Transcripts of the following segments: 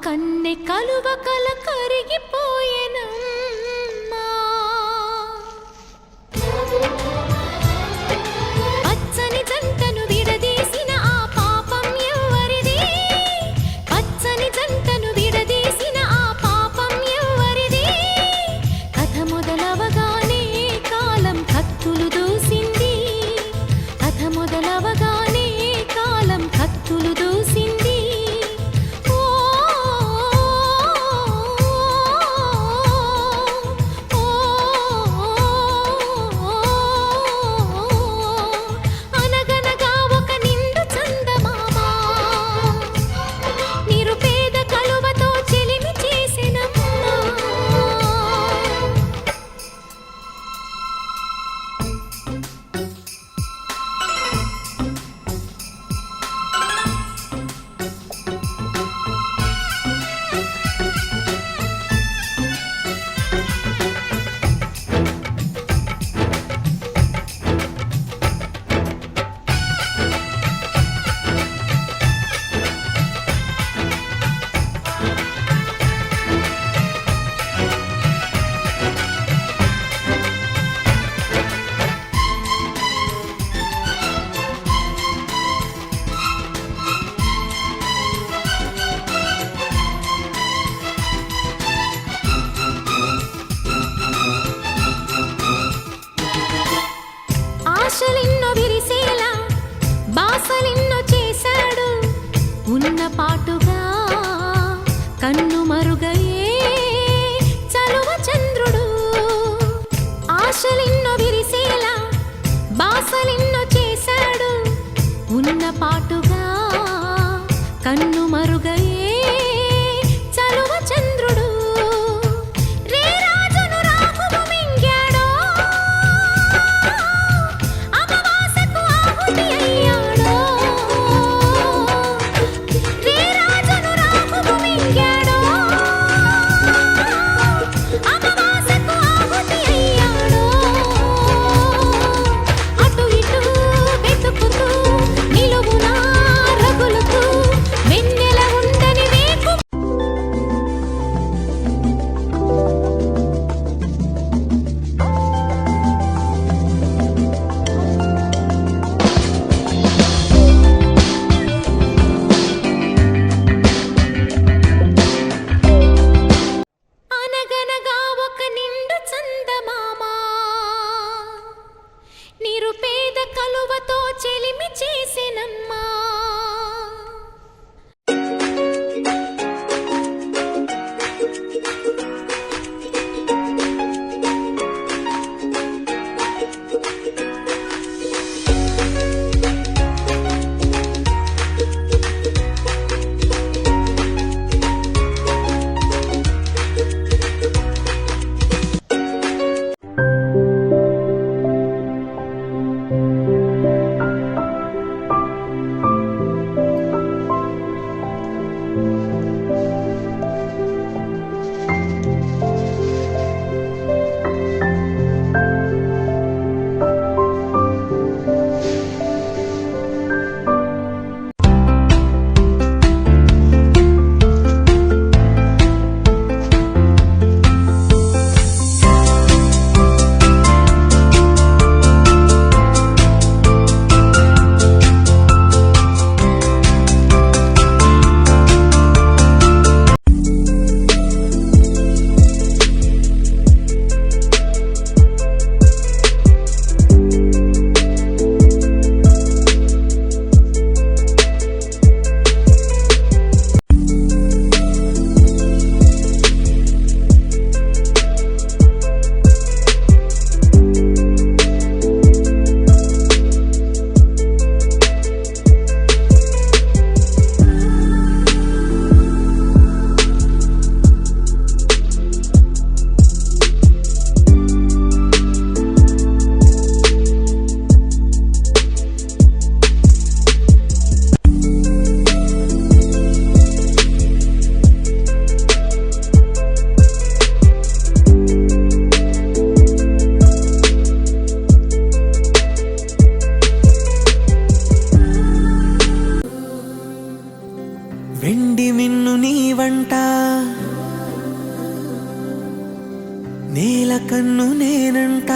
కన్నె కలువ కల కరిగిపోయెనమ్మా పచ్చని జంటను విడదీసిన ఆ పాపం ఎవరిది పచ్చని జంటను విడదీసిన ఆ పాపం ఎవరిది కథ మొదలవగానే కాలం కత్తులు దూసింది కథ మొదలవగానే కాలం కత్తులు దూసింది ఆశలిన్నో విరిసేలా బాసలిన్నో చేశాడు ఉన్న పాటుగా కన్ను మరుగయే చలువ చంద్రుడు ఆశలిన్నో విరిసేలా బాసలిన్నో చేశాడు ఉన్న పాటుగా కన్ను మరుగయే చలువ చంద్రుడు వెన్నెల ఉండని నీవంట, నేల కన్ను నేనంట.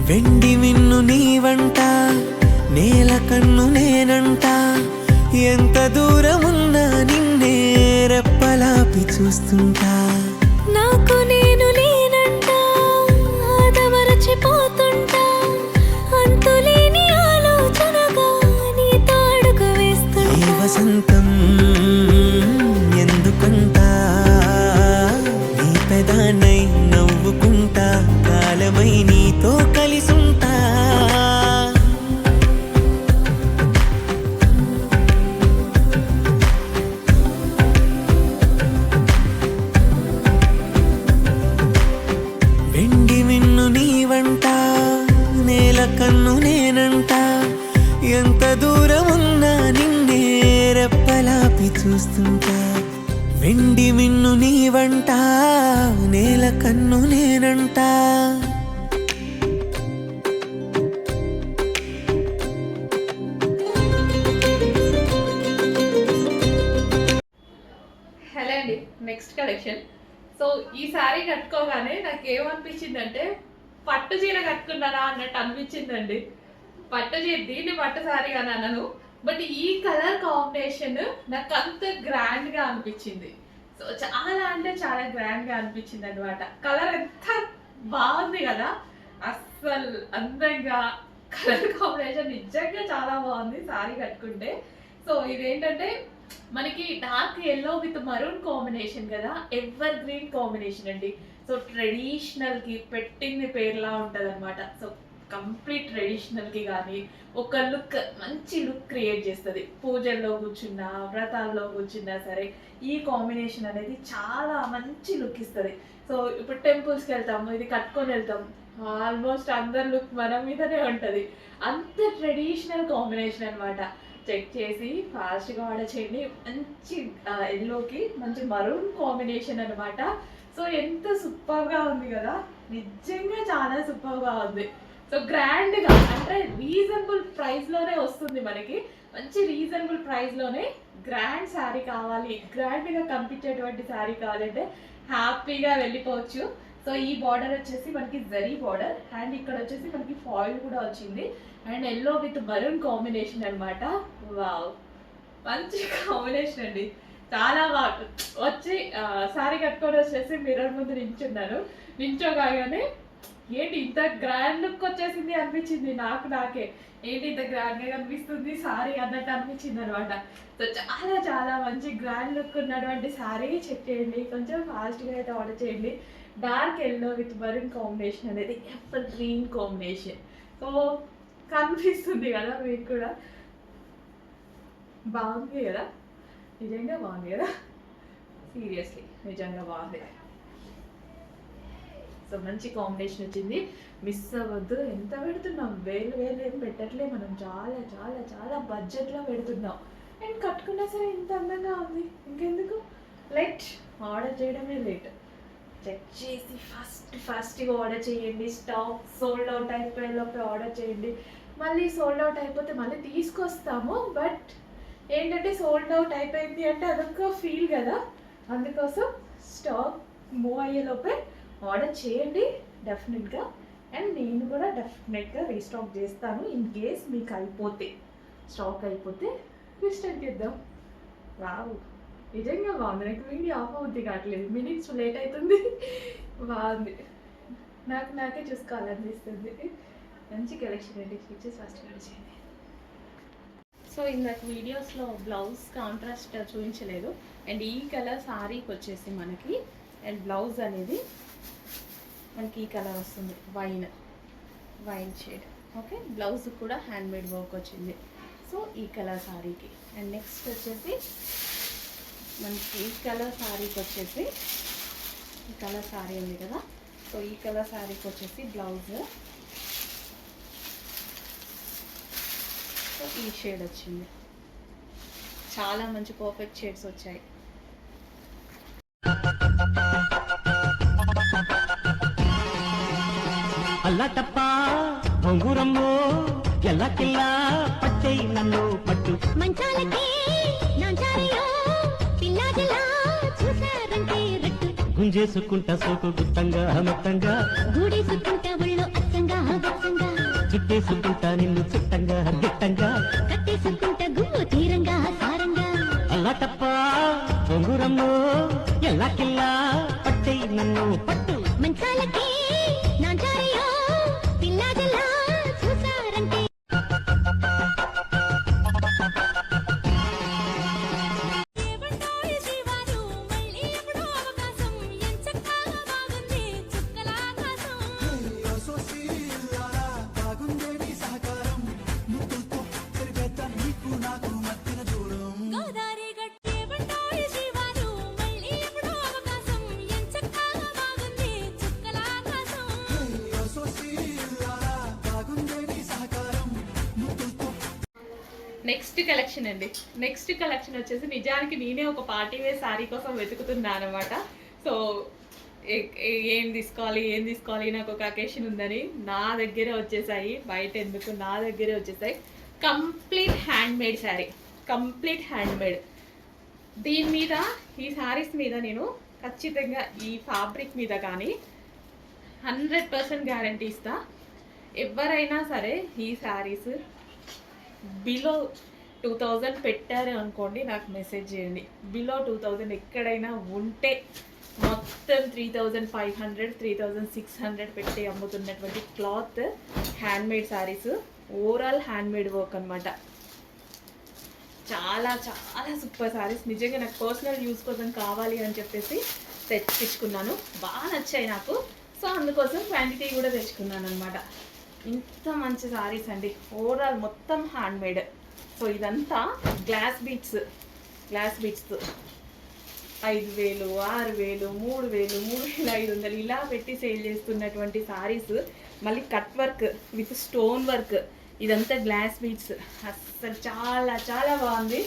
వెండి మిన్ను నీవంట, నేల కన్ను నేనంట. ఎంత దూరమున్నా నిన్నే రెప్పలాపి చూస్తుంటా. నాకు నేను లేనంట, ఆదమరచిపోతుంటా. అంతులేని ఆలోచనగా నీతో అడుగు వేస్తుంటా. ఈ వసంతం ఎందుకంట, నీ పెదానై నవ్వుకుంటా. కాలమై నీతో కలిసుంటా. వెండి మిన్ను నీవంట, నేల కన్ను నేనంట. ఎంత దూరమున్నా నిన్నే రెప్పలాపి చూస్తుంటా. వెండి మిన్ను నీవంట, నేల కన్ను నేనంట. హలో అండి, నెక్స్ట్ కలెక్షన్. సో ఈ శారీ కట్టుకోగానే నాకు ఏమనిపించిందంటే పట్టు చీర కట్టుకున్నారా అన్నట్టు అనిపించిందండి. పట్టు చీర, దీన్ని పట్టు శారీ అని అన్నాను, బట్ ఈ కలర్ కాంబినేషన్ నాకు అంత గ్రాండ్గా అనిపించింది. సో చాలా అంటే చాలా గ్రాండ్గా అనిపించింది అనమాట. కలర్ ఎంత బాగుంది కదా, అస్సలు అందంగా కలర్ కాంబినేషన్ నిజంగా చాలా బాగుంది శారీ కట్టుకుంటే. సో ఇదేంటంటే మనకి dark yellow with maroon combination కదా, ఎవర్ గ్రీన్ కాంబినేషన్ అండి. సో ట్రెడిషనల్కి పెట్టింది పేర్లా ఉంటుంది అనమాట. సో కంప్లీట్ ట్రెడిషనల్కి కానీ ఒక లుక్, మంచి లుక్ క్రియేట్ చేస్తుంది. పూజల్లో కూర్చున్నా, వ్రతాల్లో కూర్చున్నా సరే ఈ కాంబినేషన్ అనేది చాలా మంచి లుక్ ఇస్తుంది. సో ఇప్పుడు టెంపుల్స్కి వెళ్తాము, ఇది కట్టుకొని వెళ్తాం, ఆల్మోస్ట్ అందరి లుక్ మన మీదనే ఉంటుంది. అంత ట్రెడిషనల్ కాంబినేషన్ అనమాట. చెక్ చేసి ఫాస్ట్గా ఆర్డర్ చేయండి. మంచి ఎల్లోకి మంచి మరూన్ కాంబినేషన్ అనమాట. సో ఎంత సూపర్గా ఉంది కదా, నిజంగా చాలా సూపర్గా ఉంది. సో గ్రాండ్గా అంటే రీజనబుల్ ప్రైస్లోనే వస్తుంది మనకి. మంచి రీజనబుల్ ప్రైస్లోనే గ్రాండ్ శారీ కావాలి, గ్రాండ్గా కనిపించేటువంటి శారీ కావాలంటే హ్యాపీగా వెళ్ళిపోవచ్చు. సో ఈ బార్డర్ వచ్చేసి మనకి జరీ బార్డర్, అండ్ ఇక్కడ వచ్చేసి మనకి ఫాయిల్ కూడా వచ్చింది, and yellow with maroon combination అనమాట. వావ్, మంచి కాంబినేషన్ అండి, చాలా బాగా వచ్చి శారీ కట్టుకొని వచ్చేసి మిర్రర్ ముందు నించున్నాను. నించోగానే ఏంటి ఇంత గ్రాండ్ లుక్ వచ్చేసింది అనిపించింది నాకే. ఏంటి ఇంత గ్రాండ్గా కనిపిస్తుంది శారీ అన్నట్టు అనిపించింది అనమాట. సో చాలా చాలా మంచి గ్రాండ్ లుక్ ఉన్నటువంటి శారీ చెక్ చేయండి, కొంచెం ఫాస్ట్గా అయితే ఆర్డర్ చేయండి. Dark yellow with maroon combination అనేది ఎవర్ గ్రీన్ కాంబినేషన్. సో కనిపిస్తుంది కదా మీకు కూడా, బాగుంది కదా, నిజంగా బాగుంది కదా, సీరియస్లీ నిజంగా బాగుంది. సో మంచి కాంబినేషన్ వచ్చింది, మిస్ అవ్వద్దు. ఎంత పెడుతున్నాం, వేలు ఏం పెట్టట్లే మనం, చాలా చాలా చాలా బడ్జెట్లో పెడుతున్నాం. అండ్ కట్టుకున్నా సరే ఇంత అందంగా ఉంది, ఇంకెందుకు లేట్, ఆర్డర్ చేయడమే లేట్. చెక్ చేసి ఫస్ట్గా ఆర్డర్ చేయండి. స్టాక్ సోల్డ్ అవుట్ అయిపోయేలోపే ఆర్డర్ చేయండి. మళ్ళీ సోల్డ్ అవుట్ అయిపోతే మళ్ళీ తీసుకొస్తాము, బట్ ఏంటంటే సోల్డ్ అవుట్ అయిపోయింది అంటే అదొక ఫీల్ కదా, అందుకోసం స్టాక్ మూవ్ అయ్యేలోపే ఆర్డర్ చేయండి డెఫినెట్గా. అండ్ నేను కూడా డెఫినెట్గా రీస్టాక్ చేస్తాను ఇన్ కేస్ మీకు అయిపోతే, స్టాక్ అయిపోతే రీస్టాక్ చేద్దాం. రావు, నిజంగా బాగుంది. నాకు వీడియో ఆఫ్ అవుద్ది కావట్లేదు, మినిట్స్ లేట్ అవుతుంది. బాగుంది, నాకే చూసుకోవాలనిపిస్తుంది. మంచి కలెక్షన్ అండి, స్టిచెస్ ఫస్ట్ చేయండి. సో ఇందాక వీడియోస్లో బ్లౌజ్ కాంట్రాస్ట్ చూపించలేదు. అండ్ ఈ కలర్ శారీకి వచ్చేసి మనకి, అండ్ బ్లౌజ్ అనేది మనకి ఈ కలర్ వస్తుంది, వైన్ షేడ్. ఓకే, బ్లౌజ్ కూడా హ్యాండ్మేడ్ వర్క్ వచ్చింది. సో ఈ కలర్ శారీకి. అండ్ నెక్స్ట్ వచ్చేసి మనకి ఈ కలర్ శారీకి వచ్చేసి, ఈ కలర్ శారీ ఉంది కదా, సో ఈ కలర్ శారీకి వచ్చేసి బ్లౌజ్ సో ఈ షేడ్ వచ్చింది. చాలా మంచి పర్ఫెక్ట్ షేడ్స్ వచ్చాయి. అల్లటప్ప బొంగురమ్మో ఎల్లకిల్ల పట్టై నన్ను పట్టు మంచాలకి నాంచారియో పిల్లాడిలా చూసారంటే రట్టు గుంజేసుకుంటా సోకు గుత్తంగా మెత్తంగా గూడేసుకుంటా ఒళ్ళో అచ్చంగా బచ్చంగా చుట్టేసుకుంటా నిన్ను చుట్టంగా గిట్టంగా కట్టేసుకుంటా గుమ్ము తీరంగా సారంగా అల్లటప్ప బొంగురమ్మో ఎల్లకిల్ల పట్టై నన్ను పట్టు మంచాలకి నాంచారియో పిల్లాడిలా చూసారంటే నెక్స్ట్ కలెక్షన్ అండి. నెక్స్ట్ కలెక్షన్ వచ్చేసి నిజానికి నేనే ఒక పార్టీ వేర్ శారీ కోసం వెతుకుతున్నాను అనమాట. సో ఏం తీసుకోవాలి నాకు ఒక అకేషన్ ఉందని నా దగ్గరే వచ్చేసాయి. బయట ఎందుకు, నా దగ్గరే వచ్చేసాయి. Complete hand made sari, complete hand made. దీని మీద, ఈ శారీస్ మీద నేను ఖచ్చితంగా ఈ ఫ్యాబ్రిక్ మీద కానీ 100% గ్యారంటీ ఇస్తా. ఎవరైనా సరే ఈ శారీస్ బిలో 2000 పెట్టారు అనుకోండి, నాకు మెసేజ్ చేయండి. బిలో 2000 ఎక్కడైనా ఉంటే మొత్తం 3500 3600 పెట్టి అమ్ముతున్నటువంటి cloth handmade saris, overall handmade work అనమాట. చాలా చాలా సూపర్ శారీస్. నిజంగా నాకు పర్సనల్ యూస్ కోసం కావాలి అని చెప్పేసి తెచ్చుకున్నాను. బాగా నచ్చాయి నాకు. సో అందుకోసం క్వాంటిటీ కూడా తెచ్చుకున్నాను అనమాట. ఇంత మంచి శారీస్ అండి. ఓవరాల్ మొత్తం హ్యాండ్మేడ్. సో ఇదంతా గ్లాస్ బీట్స్ 5000, 6000, 3000, 3500 ఇలా పెట్టి సేల్ చేస్తున్నటువంటి శారీస్. మళ్ళీ cut work with stone work, ఇదంతా గ్లాస్ బీట్స్. అస్సలు చాలా చాలా బాగుంది.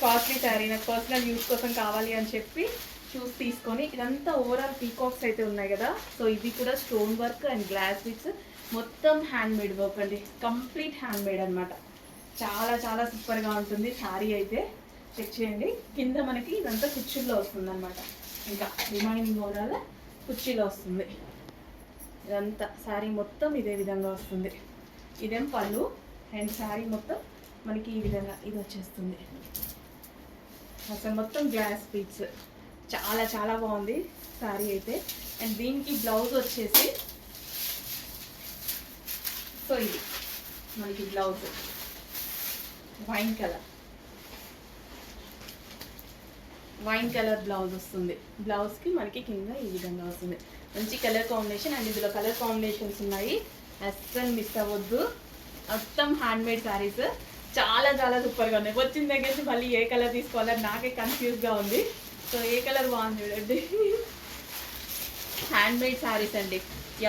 కాస్ట్లీ శారీ, నాకు పర్సనల్ యూస్ కోసం కావాలి అని చెప్పి చూసి తీసుకొని, ఇదంతా ఓవరాల్ పీకాక్స్ అయితే ఉన్నాయి కదా. సో ఇది కూడా stone work and glass beads, మొత్తం హ్యాండ్మేడ్ వర్క్ అండి. కంప్లీట్ హ్యాండ్మేడ్ అనమాట. చాలా చాలా సూపర్గా ఉంటుంది శారీ అయితే. చెక్ చేయండి. కింద మనకి ఇదంతా కుర్చీల్లో వస్తుంది అనమాట. ఇంకా రిమైనింగ్ ఓవరాల్ కుర్చీలో వస్తుంది. ఇదంతా శారీ మొత్తం ఇదే విధంగా వస్తుంది. ఇదేం పళ్ళు అండ్ శారీ మొత్తం మనకి ఈ విధంగా ఇది వచ్చేస్తుంది. అసలు మొత్తం గ్లాస్ బీట్స్. చాలా చాలా బాగుంది శారీ అయితే. అండ్ దీనికి బ్లౌజ్ వచ్చేసి, సో ఇది మనకి బ్లౌజ్ వైన్ కలర్ బ్లౌజ్ వస్తుంది. బ్లౌజ్కి మనకి కింద ఈ విధంగా వస్తుంది. మంచి కలర్ కాంబినేషన్. అండ్ ఇందులో కలర్ కాంబినేషన్స్ ఉన్నాయి, అస్సలు మిస్ అవ్వద్దు. మొత్తం హ్యాండ్మేడ్ శారీస్ చాలా చాలా సూపర్గా ఉన్నాయి. వచ్చిన దగ్గర నుంచి మళ్ళీ ఏ కలర్ తీసుకోవాలని నాకే కన్ఫ్యూజ్గా ఉంది. సో ఏ కలర్ బాగుంది చూడండి. హ్యాండ్మేడ్ శారీస్ అండి.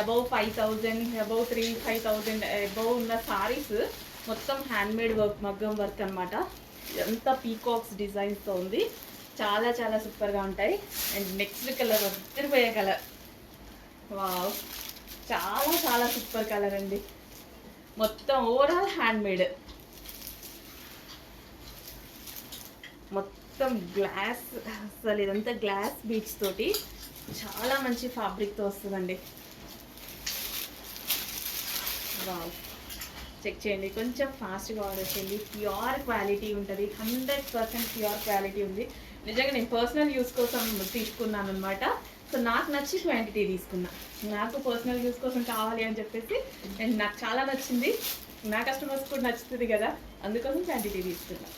అబౌవ్ 5000, అబౌవ్ 5000 అబౌవ్ ఉన్న శారీస్ మొత్తం హ్యాండ్మేడ్ వర్క్, మగ్గం వర్క్ అనమాట. ఇదంతా పీకాక్స్ డిజైన్స్తో ఉంది. చాలా చాలా సూపర్గా ఉంటాయి. అండ్ నెక్స్ట్ కలర్ తిరిపోయే కలర్, వావ్, చాలా చాలా సూపర్ కలర్ అండి. మొత్తం ఓవరాల్ హ్యాండ్మేడ్, మొత్తం గ్లాస్. అసలు ఇదంతా గ్లాస్ బీట్స్ తోటి చాలా మంచి ఫ్యాబ్రిక్తో వస్తుందండి. వావ్, చెక్ చేయండి. కొంచెం ఫాస్ట్గా ఆర్డర్ చేయండి. ప్యూర్ క్వాలిటీ ఉంటుంది, 100% ప్యూర్ క్వాలిటీ ఉంది. నిజంగా నేను పర్సనల్ యూస్ కోసం తీసుకున్నాను అనమాట. సో నాకు నచ్చి క్వాంటిటీ తీసుకున్నా. నాకు పర్సనల్ యూస్ కోసం కావాలి అని చెప్పేసి నాకు చాలా నచ్చింది. నా కస్టమర్స్ కూడా నచ్చుతుంది కదా, అందుకోసం క్వాంటిటీ తీసుకున్నా.